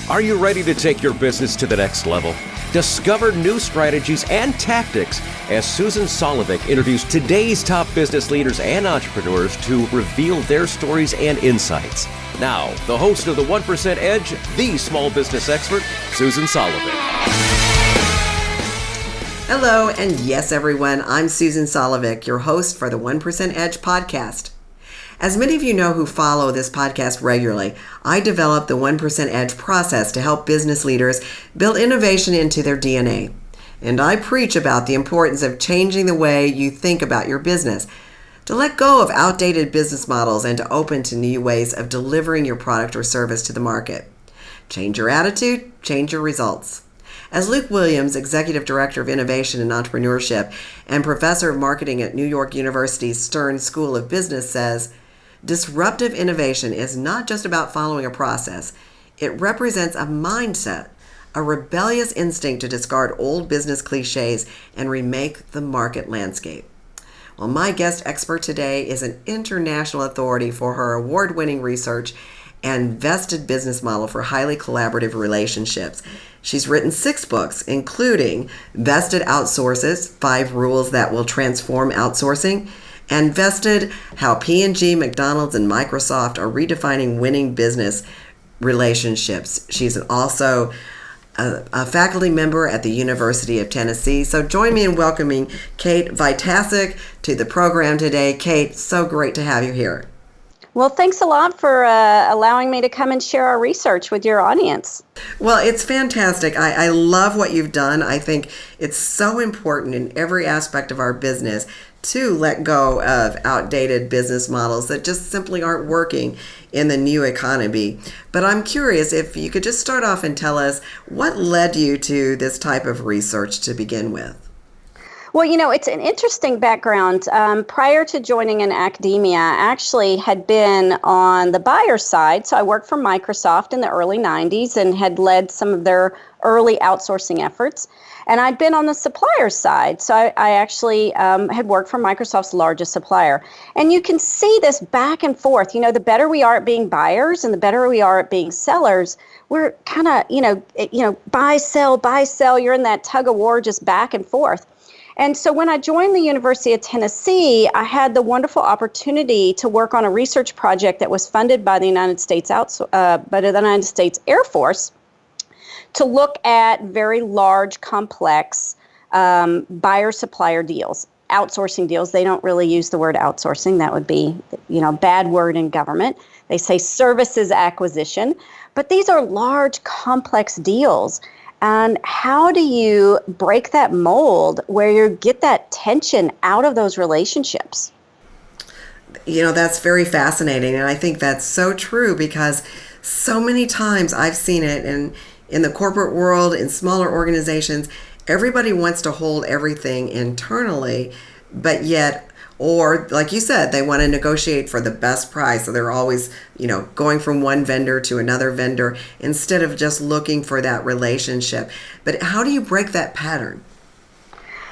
Are you ready to take your business to the next level? Discover new strategies and tactics as Susan Solovic introduced today's top business leaders and entrepreneurs to reveal their stories and insights. Now, the host of the 1% Edge, the small business expert, Susan Solovic. Hello, and yes, everyone, I'm Susan Solovic, your host for the 1% Edge podcast. As many of you know who follow this podcast regularly, I developed the 1% Edge process to help business leaders build innovation into their DNA. And I preach about the importance of changing the way you think about your business, to let go of outdated business models and to open to new ways of delivering your product or service to the market. Change your attitude, change your results. As Luke Williams, Executive Director of Innovation and Entrepreneurship and Professor of Marketing at New York University's Stern School of Business says, disruptive innovation is not just about following a process. It represents a mindset, a rebellious instinct to discard old business cliches and remake the market landscape. Well, my guest expert today is an international authority for her award-winning research and vested business model for highly collaborative relationships. She's written 6 books, including Vested Outsources, 5 Rules That Will Transform Outsourcing, and Vested, How P&G, McDonald's, and Microsoft Are Redefining Winning Business Relationships. She's also a faculty member at the University of Tennessee. So join me in welcoming Kate Vitasek to the program today. Kate, so great to have you here. Well, thanks a lot for allowing me to come and share our research with your audience. Well, it's fantastic. I love what you've done. I think it's so important in every aspect of our business to let go of outdated business models that just simply aren't working in the new economy. But I'm curious if you could just start off and tell us what led you to this type of research to begin with. Well, you know, it's an interesting background. Prior to joining in academia, I actually had been on the buyer side. So I worked for Microsoft in the early 90s and had led some of their early outsourcing efforts. And I'd been on the supplier side. So I actually had worked for Microsoft's largest supplier. And you can see this back and forth. You know, the better we are at being buyers and the better we are at being sellers, we're kind of, buy, sell. You're in that tug of war just back and forth. And so when I joined the University of Tennessee, I had the wonderful opportunity to work on a research project that was funded by the United States Air Force to look at very large, complex buyer-supplier deals, outsourcing deals. They don't really use the word outsourcing. That would be, a bad word in government. They say services acquisition. But these are large, complex deals. And how do you break that mold where you get that tension out of those relationships? That's very fascinating. And I think that's so true because so many times I've seen it in the corporate world, in smaller organizations, everybody wants to hold everything internally, but yet, or like you said, they want to negotiate for the best price. So they're always, going from one vendor to another vendor instead of just looking for that relationship. But how do you break that pattern?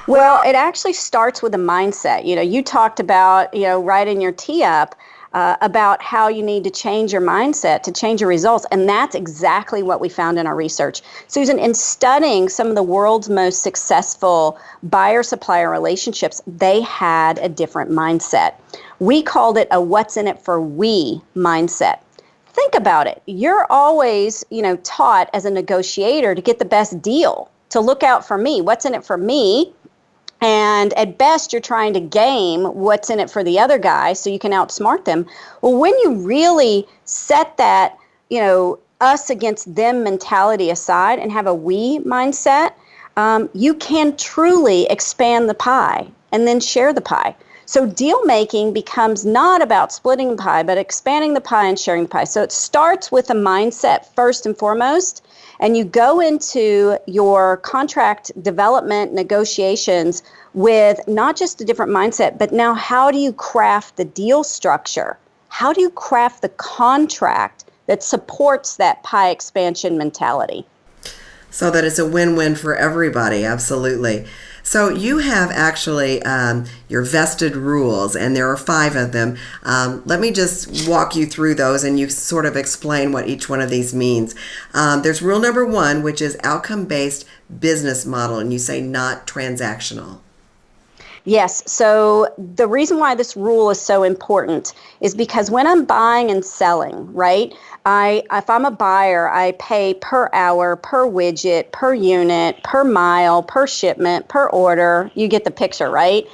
Well, it actually starts with a mindset. You talked about, right in your tee up, about how you need to change your mindset to change your results. And that's exactly what we found in our research. Susan, in studying some of the world's most successful buyer-supplier relationships, they had a different mindset. We called it a what's in it for we mindset. Think about it. You're always, taught as a negotiator to get the best deal, to look out for me. What's in it for me? And at best, you're trying to game what's in it for the other guy so you can outsmart them. Well, when you really set that, us against them mentality aside and have a we mindset, you can truly expand the pie and then share the pie. So deal making becomes not about splitting the pie, but expanding the pie and sharing the pie. So it starts with a mindset first and foremost. And you go into your contract development negotiations with not just a different mindset, but now how do you craft the deal structure? How do you craft the contract that supports that pie expansion mentality? So that it's a win-win for everybody, absolutely. So you have actually your vested rules, and there are 5 of them. Let me just walk you through those, and you sort of explain what each one of these means. There's rule number 1, which is outcome-based business model, and you say not transactional. Yes. So the reason why this rule is so important is because when I'm buying and selling, right? If I'm a buyer, I pay per hour, per widget, per unit, per mile, per shipment, per order. You get the picture, right?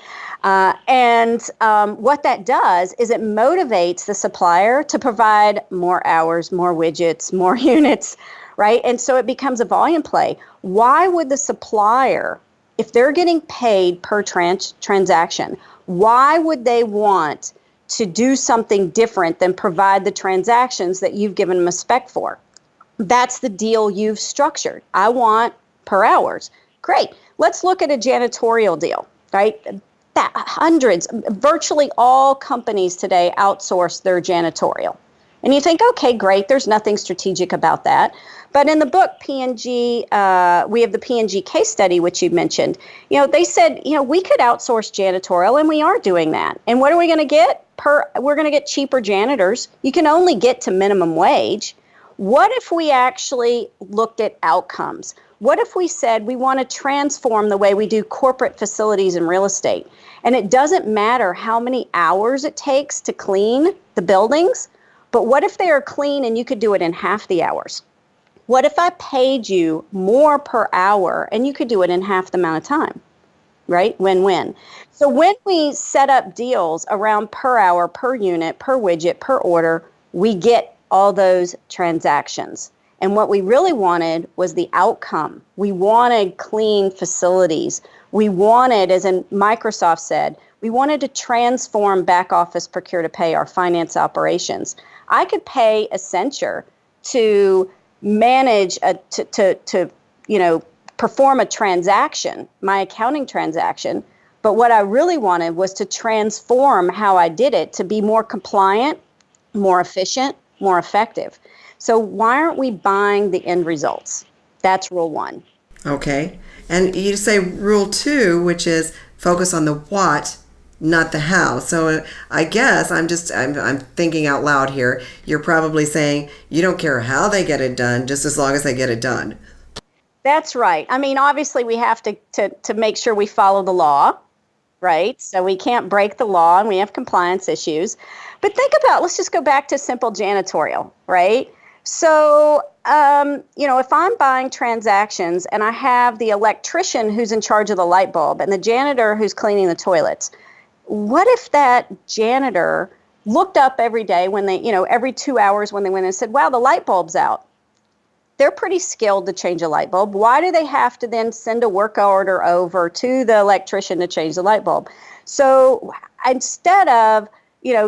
And what that does is it motivates the supplier to provide more hours, more widgets, more units, right? And so it becomes a volume play. Why would the supplier, if they're getting paid per transaction, why would they want to do something different than provide the transactions that you've given them a spec for? That's the deal you've structured. I want per hours. Great. Let's look at a janitorial deal, right? Hundreds, virtually all companies today outsource their janitorial. And you think, okay, great, there's nothing strategic about that. But in the book, P&G, we have the P&G case study, which you mentioned. They said, we could outsource janitorial, and we are doing that. And what are we going to get? We're going to get cheaper janitors. You can only get to minimum wage. What if we actually looked at outcomes? What if we said we want to transform the way we do corporate facilities and real estate? And it doesn't matter how many hours it takes to clean the buildings, but what if they are clean and you could do it in half the hours? What if I paid you more per hour and you could do it in half the amount of time, right? Win-win. So when we set up deals around per hour, per unit, per widget, per order, we get all those transactions. And what we really wanted was the outcome. We wanted clean facilities. We wanted, as in Microsoft said, we wanted to transform back office procure to pay, our finance operations. I could pay Accenture to manage perform a transaction, my accounting transaction. But what I really wanted was to transform how I did it to be more compliant, more efficient, more effective. So why aren't we buying the end results? That's rule 1. Okay. And you say rule 2, which is focus on the what, not the how. So I guess I'm thinking out loud here. You're probably saying you don't care how they get it done, just as long as they get it done. That's right. I mean, obviously we have to make sure we follow the law, right? So we can't break the law, and we have compliance issues. But think about, let's just go back to simple janitorial, right? So, if I'm buying transactions and I have the electrician who's in charge of the light bulb and the janitor who's cleaning the toilets, what if that janitor looked up every day when they, every 2 hours when they went and said, wow, the light bulb's out? They're pretty skilled to change a light bulb. Why do they have to then send a work order over to the electrician to change the light bulb? So instead of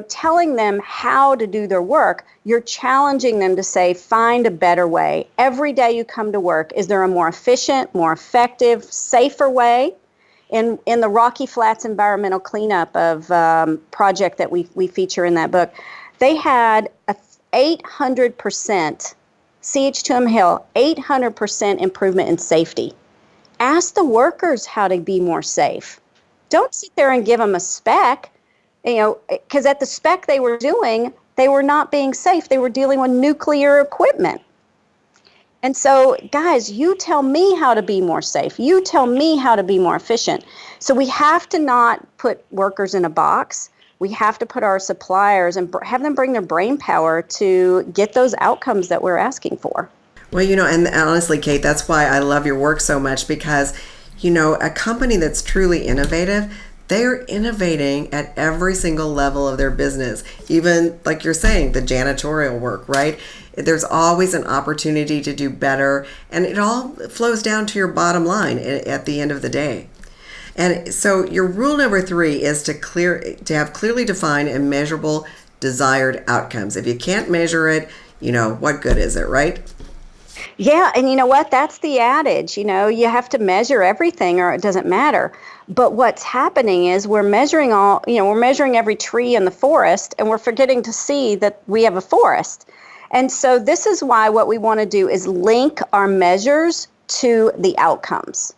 telling them how to do their work, you're challenging them to say, find a better way. Every day you come to work, is there a more efficient, more effective, safer way? In the Rocky Flats environmental cleanup of project that we feature in that book, they had a 800%, CH2M Hill, 800% improvement in safety. Ask the workers how to be more safe. Don't sit there and give them a spec. Because at the spec they were doing, they were not being safe. They were dealing with nuclear equipment. And so, guys, you tell me how to be more safe. You tell me how to be more efficient. So we have to not put workers in a box. We have to put our suppliers and have them bring their brain power to get those outcomes that we're asking for. Well, and honestly, Kate, that's why I love your work so much, because, a company that's truly innovative, they're innovating at every single level of their business, even like you're saying, the janitorial work, right? There's always an opportunity to do better, and it all flows down to your bottom line at the end of the day. And so your rule number 3 is to have clearly defined and measurable desired outcomes. If you can't measure it, what good is it, right? Yeah, and you know what? That's the adage. You have to measure everything or it doesn't matter. But what's happening is we're measuring every tree in the forest, and we're forgetting to see that we have a forest. And so this is why what we want to do is link our measures to the outcomes.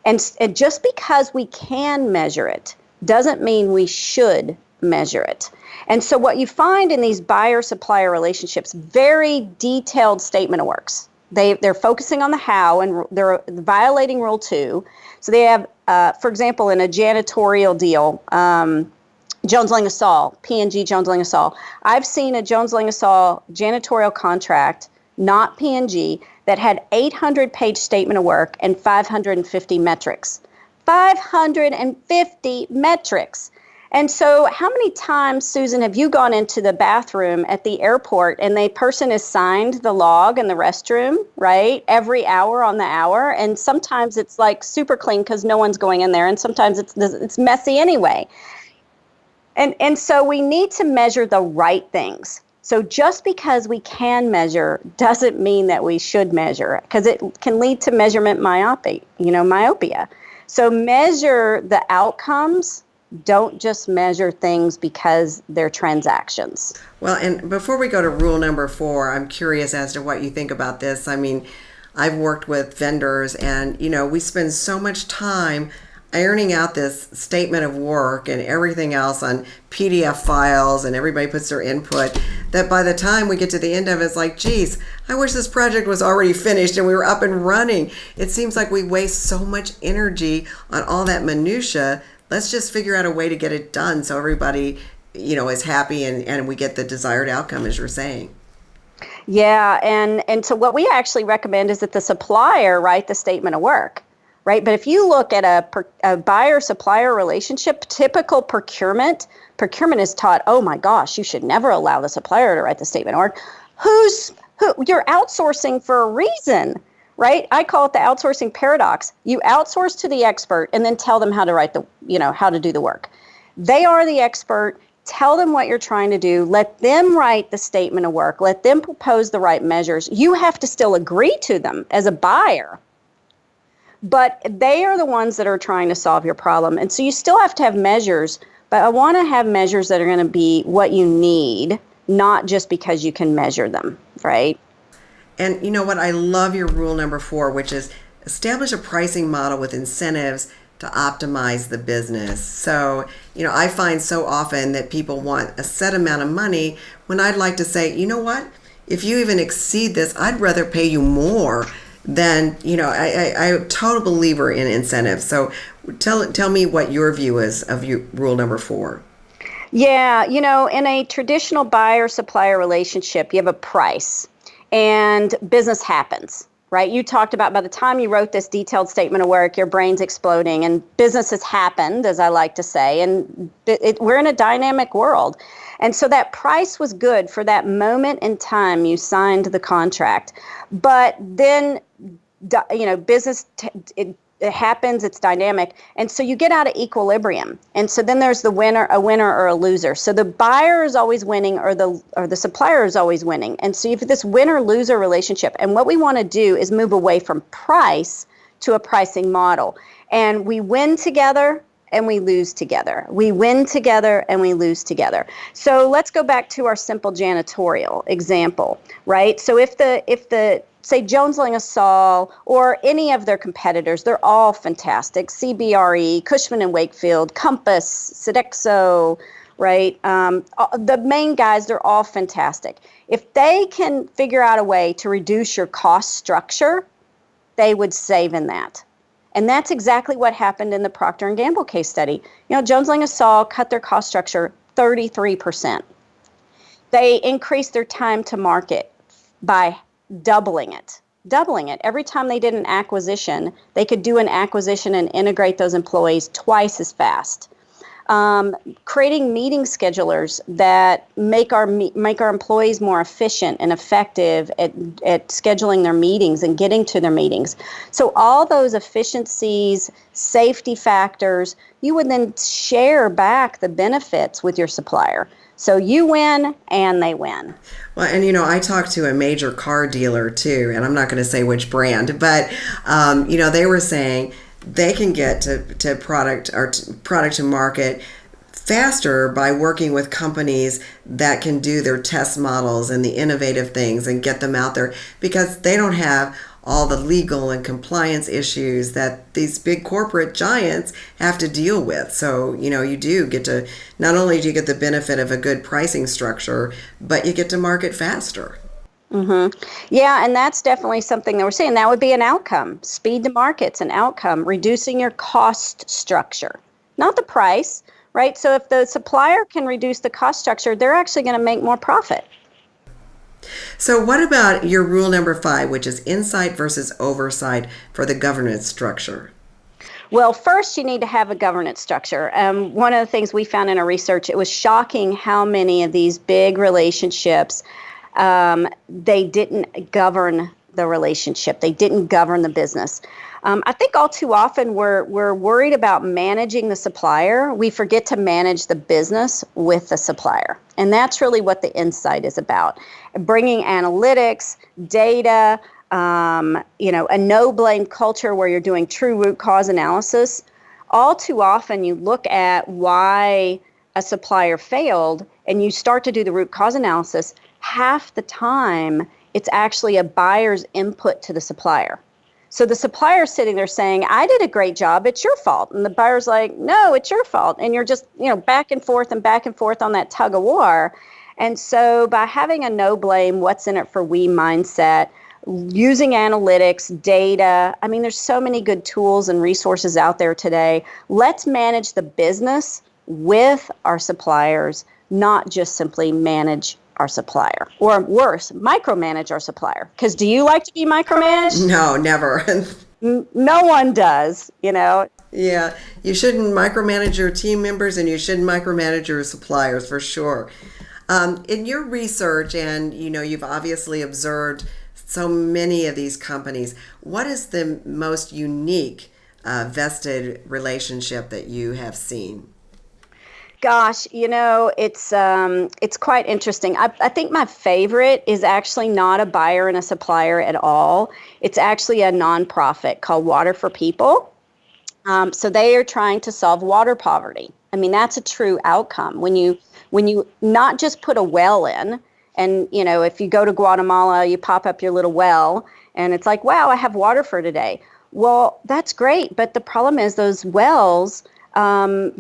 And just because we can measure it doesn't mean we should measure it. And so what you find in these buyer-supplier relationships, very detailed statement of works. They're focusing on the how, and they're violating Rule 2. So they have, for example, in a janitorial deal, Jones Lang LaSalle, P&G Jones Lang LaSalle. I've seen a Jones Lang LaSalle janitorial contract, not P&G, that had 800-page statement of work and 550 metrics. 550 metrics. And so how many times, Susan, have you gone into the bathroom at the airport and the person has signed the log in the restroom, right? Every hour on the hour. And sometimes it's like super clean because no one's going in there. And sometimes it's messy anyway. And so we need to measure the right things. So just because we can measure doesn't mean that we should measure, because it can lead to measurement myopia. So measure the outcomes. Don't just measure things because they're transactions. Well, and before we go to rule number 4, I'm curious as to what you think about this. I mean, I've worked with vendors, and, we spend so much time ironing out this statement of work and everything else on PDF files, and everybody puts their input, that by the time we get to the end of it, it's like, geez, I wish this project was already finished and we were up and running. It seems like we waste so much energy on all that minutia. Let's just figure out a way to get it done so everybody, is happy and we get the desired outcome, as you're saying. Yeah, and so what we actually recommend is that the supplier write the statement of work, right? But if you look at a buyer-supplier relationship, typical procurement is taught, oh my gosh, you should never allow the supplier to write the statement of work. You're outsourcing for a reason. Right? I call it the outsourcing paradox. You outsource to the expert and then tell them how to write how to do the work. They are the expert. Tell them what you're trying to do. Let them write the statement of work. Let them propose the right measures. You have to still agree to them as a buyer. But they are the ones that are trying to solve your problem. And so you still have to have measures, but I want to have measures that are going to be what you need, not just because you can measure them, right? And you know what? I love your rule number 4, which is establish a pricing model with incentives to optimize the business. So, I find so often that people want a set amount of money when I'd like to say, you know what? If you even exceed this, I'd rather pay you more than, I'm a total believer in incentives. So tell me what your view is of rule number 4. Yeah, in a traditional buyer-supplier relationship, you have a price. And business happens, right? You talked about by the time you wrote this detailed statement of work, your brain's exploding, and business has happened, as I like to say, and we're in a dynamic world. And so that price was good for that moment in time you signed the contract. But then, business, it happens, it's dynamic. And so you get out of equilibrium. And so then there's a winner or a loser. So the buyer is always winning or the supplier is always winning. And so you have this winner-loser relationship. And what we want to do is move away from price to a pricing model. And we win together and we lose together. We win together and we lose together. So let's go back to our simple janitorial example, right? So if the say Jones Lang LaSalle or any of their competitors, they're all fantastic. CBRE, Cushman and Wakefield, Compass, Sodexo, right? The main guys, they're all fantastic. If they can figure out a way to reduce your cost structure, they would save in that. And that's exactly what happened in the Procter & Gamble case study. Jones Lang LaSalle cut their cost structure 33%. They increased their time to market by doubling it. Every time they did an acquisition, they could do an acquisition and integrate those employees twice as fast. Creating meeting schedulers that make our employees more efficient and effective at scheduling their meetings and getting to their meetings. So all those efficiencies, safety factors, you would then share back the benefits with your supplier. So you win and they win. Well, and I talked to a major car dealer too, and I'm not going to say which brand, but they were saying they can get to product to market faster by working with companies that can do their test models and the innovative things and get them out there, because they don't have all the legal and compliance issues that these big corporate giants have to deal with. So, you do get to, not only do you get the benefit of a good pricing structure, but you get to market faster. Yeah, and that's definitely something that we're seeing. That would be an outcome. Speed to market's an outcome. Reducing your cost structure, not the price, right? So if the supplier can reduce the cost structure, they're actually going to make more profit. So what about your rule number 5, which is insight versus oversight for the governance structure? Well, first, you need to have a governance structure. One of the things we found in our research, it was shocking how many of these big relationships, they didn't govern the relationship. They didn't govern the business. I think all too often we're worried about managing the supplier. We forget to manage the business with the supplier. And that's really what the insight is about. Bringing analytics, data, a no-blame culture where you're doing true root cause analysis. All too often you look at why a supplier failed and you start to do the root cause analysis. Half the time, it's actually a buyer's input to the supplier. So the supplier's sitting there saying, I did a great job, it's your fault. And the buyer's like, no, it's your fault. And you're just, back and forth on that tug of war. And so by having a no blame, what's in it for we mindset, using analytics, data, there's so many good tools and resources out there today. Let's manage the business with our suppliers, not just simply manage our supplier, or worse, micromanage our supplier. Because do you like to be micromanaged? No, never. No one does, Yeah, you shouldn't micromanage your team members and you shouldn't micromanage your suppliers for sure. In your research, and you've obviously observed so many of these companies, what is the most unique vested relationship that you have seen? Gosh, it's quite interesting. I think my favorite is actually not a buyer and a supplier at all. It's actually a nonprofit called Water for People. So they are trying to solve water poverty. That's a true outcome. When you not just put a well in, and if you go to Guatemala, you pop up your little well, and it's like, wow, I have water for today. Well, that's great, but the problem is those wells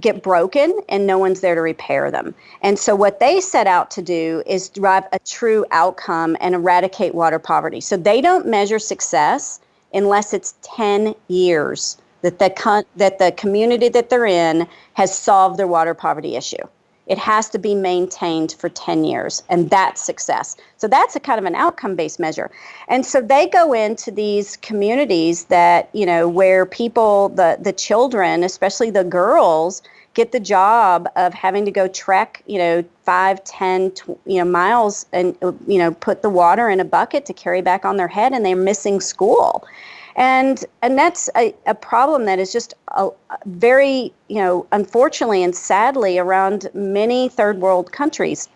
get broken and no one's there to repair them. And so what they set out to do is drive a true outcome and eradicate water poverty. So they don't measure success unless it's 10 years that the community that they're in has solved their water poverty issue. It has to be maintained for 10 years, and that's success. So that's a kind of an outcome-based measure. And so they go into these communities that, where people, the children, especially the girls, get the job of having to go trek, 5, 10, miles and, put the water in a bucket to carry back on their head, and they're missing school. And that's a problem that is just very, unfortunately and sadly around many third world countries.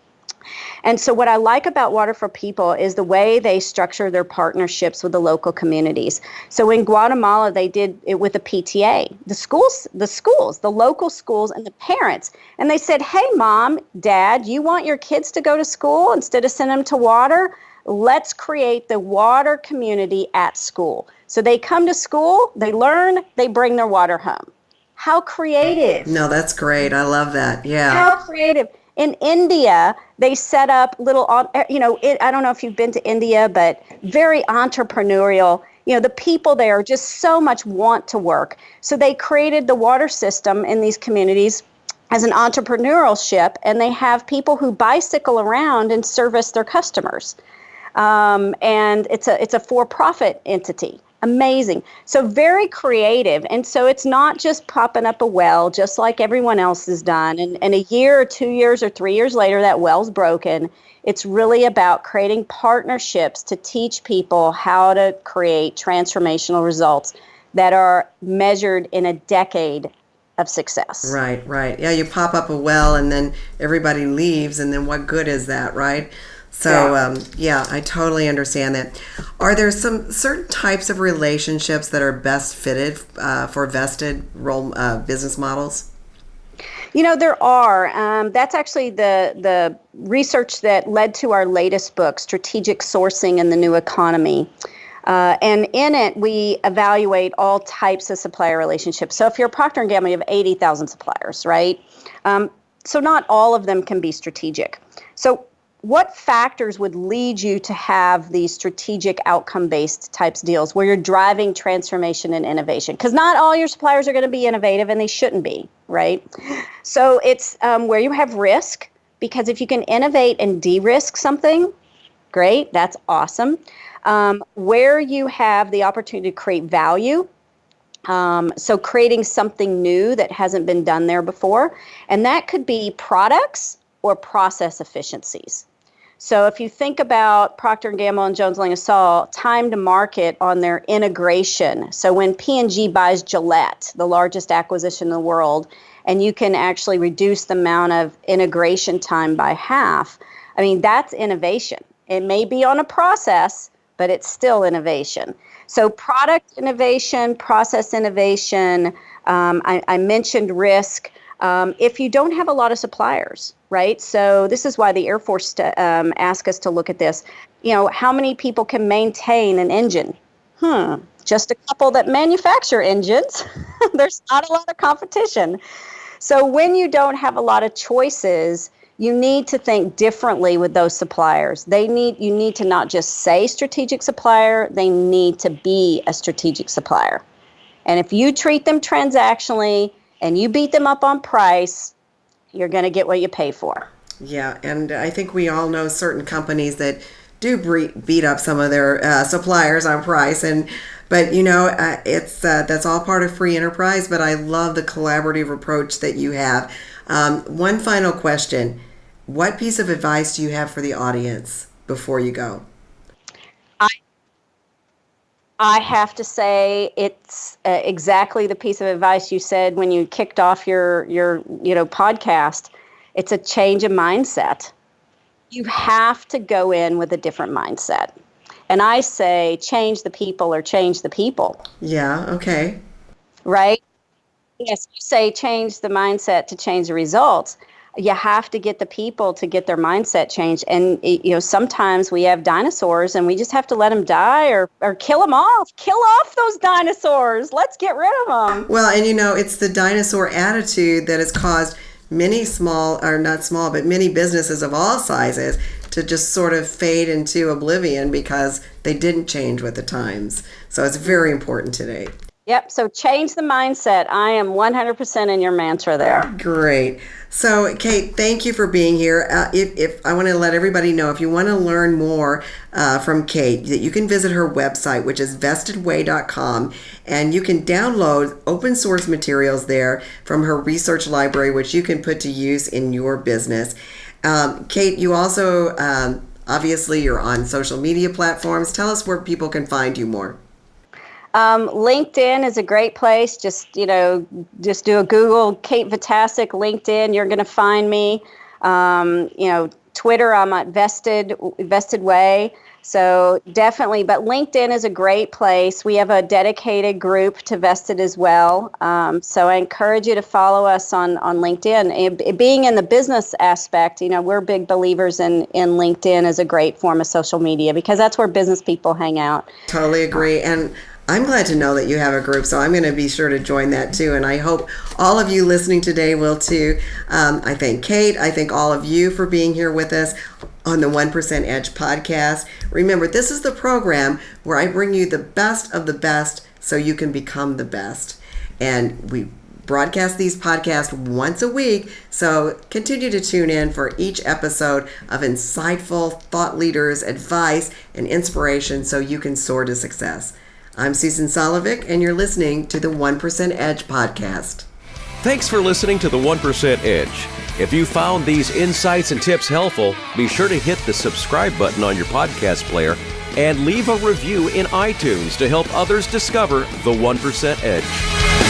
And so what I like about Water for People is the way they structure their partnerships with the local communities. So in Guatemala, they did it with the PTA, the local schools and the parents. And they said, hey, Mom, Dad, you want your kids to go to school instead of send them to water? Let's create the water community at school. So they come to school, they learn, they bring their water home. How creative. No, that's great. I love that. Yeah. How creative. In India, they set up little, I don't know if you've been to India, but very entrepreneurial. The people there just so much want to work. So they created the water system in these communities as an entrepreneurship, and they have people who bicycle around and service their customers. And it's a for-profit entity. Amazing. So very creative. And so it's not just popping up a well, just like everyone else has done. And a year or 2 years or 3 years later, that well's broken. It's really about creating partnerships to teach people how to create transformational results that are measured in a decade of success. Right. Yeah, you pop up a well and then everybody leaves, and then what good is that, right? So, I totally understand that. Are there some certain types of relationships that are best fitted for vested role business models? There are. That's actually the research that led to our latest book, Strategic Sourcing in the New Economy. And in it, we evaluate all types of supplier relationships. So if you're Procter & Gamble, you have 80,000 suppliers, right? So not all of them can be strategic. So what factors would lead you to have these strategic outcome-based types deals where you're driving transformation and innovation? Because not all your suppliers are going to be innovative, and they shouldn't be, right? So it's where you have risk, because if you can innovate and de-risk something, great, that's awesome. Where you have the opportunity to create value, so creating something new that hasn't been done there before, and that could be products or process efficiencies. So if you think about Procter & Gamble and Jones Lang LaSalle, time to market on their integration. So when P&G buys Gillette, the largest acquisition in the world, and you can actually reduce the amount of integration time by half, I mean, that's innovation. It may be on a process, but it's still innovation. So product innovation, process innovation, I mentioned risk. If you don't have a lot of suppliers, right? So this is why the Air Force asked us to look at this. You know, how many people can maintain an engine? Just a couple that manufacture engines. There's not a lot of competition. So when you don't have a lot of choices, you need to think differently with those suppliers. You need to not just say strategic supplier, they need to be a strategic supplier. And if you treat them transactionally and you beat them up on price, you're going to get what you pay for. Yeah, and I think we all know certain companies that do beat up some of their suppliers on price, but you know, it's that's all part of free enterprise. But I love the collaborative approach that you have. One final question: what piece of advice do you have for the audience before you go? I have to say it's exactly the piece of advice you said when you kicked off your podcast. It's a change of mindset. You have to go in with a different mindset. And I say change the people or change the people. Yeah, okay. Right? Yes, you say change the mindset to change the results. You have to get the people to get their mindset changed. And, you know, sometimes we have dinosaurs and we just have to let them die or kill them off. Kill off those dinosaurs. Let's get rid of them. Well, and, you know, it's the dinosaur attitude that has caused many many businesses of all sizes to just sort of fade into oblivion because they didn't change with the times. So it's very important today. Yep. So change the mindset. I am 100% in your mantra there. Great. So, Kate, thank you for being here. If I want to let everybody know, if you want to learn more from Kate, that you can visit her website, which is vestedway.com, and you can download open source materials there from her research library, which you can put to use in your business. Kate, you also, obviously, you're on social media platforms. Tell us where people can find you more. LinkedIn is a great place. Just do a Google Kate Vitasek LinkedIn. You're going to find me. Twitter, I'm at Vested Way. So definitely, but LinkedIn is a great place. We have a dedicated group to Vested as well. So I encourage you to follow us on LinkedIn. Being in the business aspect, we're big believers in LinkedIn as a great form of social media because that's where business people hang out. Totally agree. And I'm glad to know that you have a group, so I'm going to be sure to join that too. And I hope all of you listening today will too. I thank Kate. I thank all of you for being here with us on the 1% Edge podcast. Remember, this is the program where I bring you the best of the best so you can become the best. And we broadcast these podcasts once a week, so continue to tune in for each episode of insightful thought leaders, advice, and inspiration so you can soar to success. I'm Susan Solovic, and you're listening to the 1% Edge podcast. Thanks for listening to the 1% Edge. If you found these insights and tips helpful, be sure to hit the subscribe button on your podcast player and leave a review in iTunes to help others discover the 1% Edge.